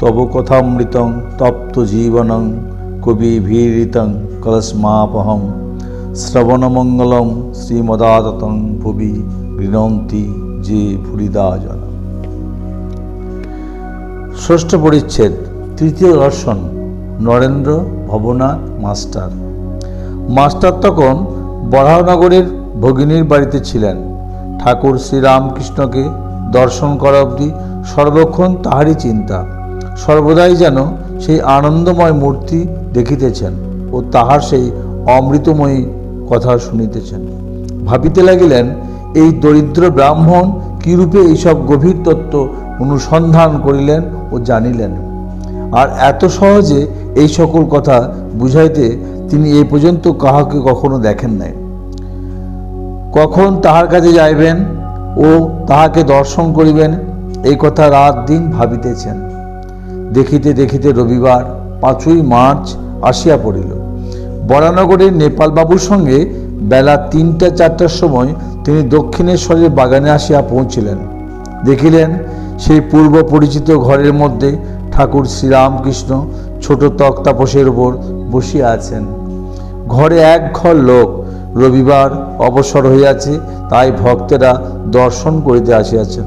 তব কথামৃতং তপ্ত জীবনং কবিভিরিতং কলস্মাপহং শ্রবণমঙ্গলম শ্রীমদাততং ভুবি গৃণন্তি যে ভুরিদা জন। ষষ্ঠ পরিচ্ছেদ, তৃতীয় দর্শন। নরেন্দ্র ভবনাথ মাস্টার। মাস্টার তখন বরাহনগরের ভগিনীর বাড়িতে ছিলেন। ঠাকুর শ্রীরামকৃষ্ণকে দর্শন করা অবধি সর্বক্ষণ তাহারই চিন্তা। সর্বদাই যেন সেই আনন্দময় মূর্তি দেখিতেছেন ও তাহার সেই অমৃতময়ী কথা শুনিতেছেন। ভাবিতে লাগিলেন, এই দরিদ্র ব্রাহ্মণ কিরূপে এইসব গভীর তত্ত্ব অনুসন্ধান করিলেন ও জানিলেন, আর এত সহজে এই সকল কথা বুঝাইতে তিনি এই পর্যন্ত কাহাকে কখনো দেখেন নাই। কখন তাহার কাছে যাইবেন ও তাহাকে দর্শন করিবেন এই কথা রাত দিন ভাবিতেছেন। দেখিতে দেখিতে রবিবার 5ই মার্চ আসিয়া পড়িল। বরানগরের নেপালবাবুর সঙ্গে বেলা 3টা-4টার সময় তিনি দক্ষিণেশ্বরের বাগানে আসিয়া পৌঁছিলেন। দেখিলেন সেই পূর্ব পরিচিত ঘরের মধ্যে ঠাকুর শ্রীরামকৃষ্ণ ছোট তক্তাপোষের উপর বসিয়া আছেন। ঘরে এক ঘর লোক। রবিবার অবসর হইয়াছে, তাই ভক্তেরা দর্শন করিতে আসিয়াছেন।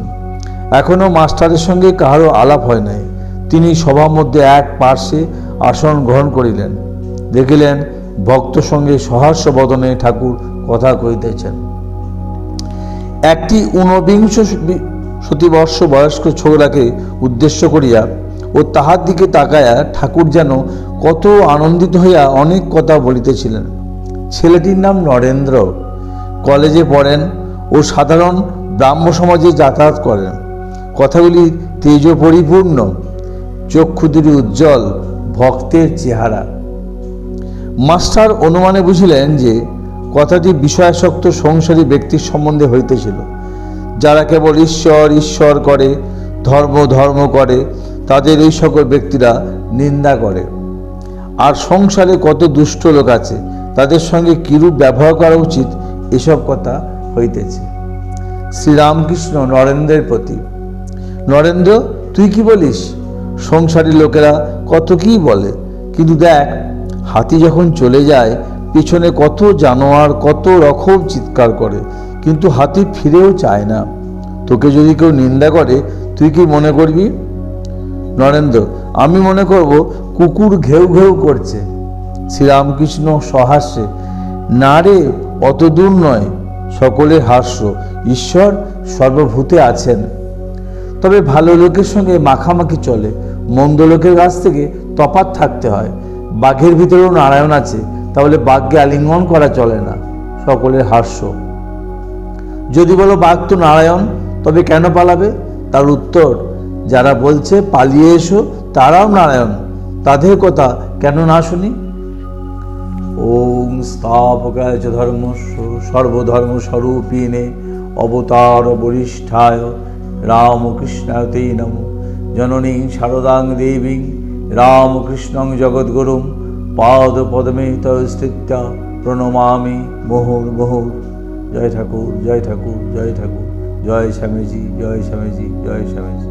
এখনো মাস্টারের সঙ্গে কাহারও আলাপ হয় নাই। তিনি সভার মধ্যে এক পার্শ্বে আসন গ্রহণ করিলেন। দেখিলেন ভক্ত সঙ্গে সহাস্য বদনে ঠাকুর কথা কহিতেছেন। একটি 49 বর্ষ বয়স্ক ছোকরাকে উদ্দেশ্য করিয়া ও তাহার দিকে তাকাইয়া ঠাকুর যেন কত আনন্দিত হইয়া অনেক কথা বলিতেছিলেন। ছেলেটির নাম নরেন্দ্র, কলেজে পড়েন ও সাধারণ ব্রাহ্ম সমাজে যাতায়াত করেন। কথাগুলি তেজ পরিপূর্ণ, চক্ষুদুটি উজ্জ্বল, ভক্তের চেহারা। মাস্টার অনুমানে বুঝিলেন যে কথাটি বিষয়াসক্ত সংসারী ব্যক্তির সম্বন্ধে হইতেছিল, যারা কেবল ঈশ্বর ঈশ্বর করে, ধর্ম ধর্ম করে, তাদের এই সকল ব্যক্তিরা নিন্দা করে। আর সংসারে কত দুষ্ট লোক আছে, তাদের সঙ্গে কিরূপ ব্যবহার করা উচিত, এসব কথা হইতেছে। শ্রীরামকৃষ্ণ নরেন্দ্রের প্রতি: নরেন্দ্র, তুই কি বলিস? সংসারী লোকেরা কত কি বলে, কিন্তু দেখ, হাতি যখন চলে যায় পিছনে কত জানোয়ার কত রকম চিৎকার করে, কিন্তু হাতি ফিরেও চায় না। তোকে যদি কেউ নিন্দা করে তুই কি মনে করবি? নরেন্দ্র: আমি মনে করব কুকুর ঘেউ ঘেউ করছে। শ্রীরামকৃষ্ণ সহাস্যে: না রে, অত দূর নয়। সকলের হাস্য। ঈশ্বর সর্বভূতে আছেন, তবে ভালো লোকের সঙ্গে মাখামাখি চলে, মন্দ লোকের কাছ থেকে তফাৎ থাকতে হয়। বাঘের ভিতরেও নারায়ণ আছে, তাহলে বাঘকে আলিঙ্গন করা চলে না। সকলের হাস্য। যদি বলো বাঘ তো নারায়ণ, তবে কেন পালাবে? তার উত্তর: যারা বলছে পালিয়ে এসো তারাও নারায়ণ, তাদের কথা কেন না শুনি? ওং স্থাপকায় চ ধর্মস্য সর্বধর্ম স্বরূপিণে অবতার বরিষ্ঠায় রামকৃষ্ণায় তে নমো। জননীং শারদাং দেবীং রামকৃষ্ণং জগদ্গুরুং পাদপদ্মে তস্থিত্বা প্রণমামি মুহুর্মুহুঃ। জয় ঠাকুর, জয় ঠাকুর, জয় ঠাকুর, জয় স্বামীজি, জয় স্বামীজি, জয় স্বামীজি।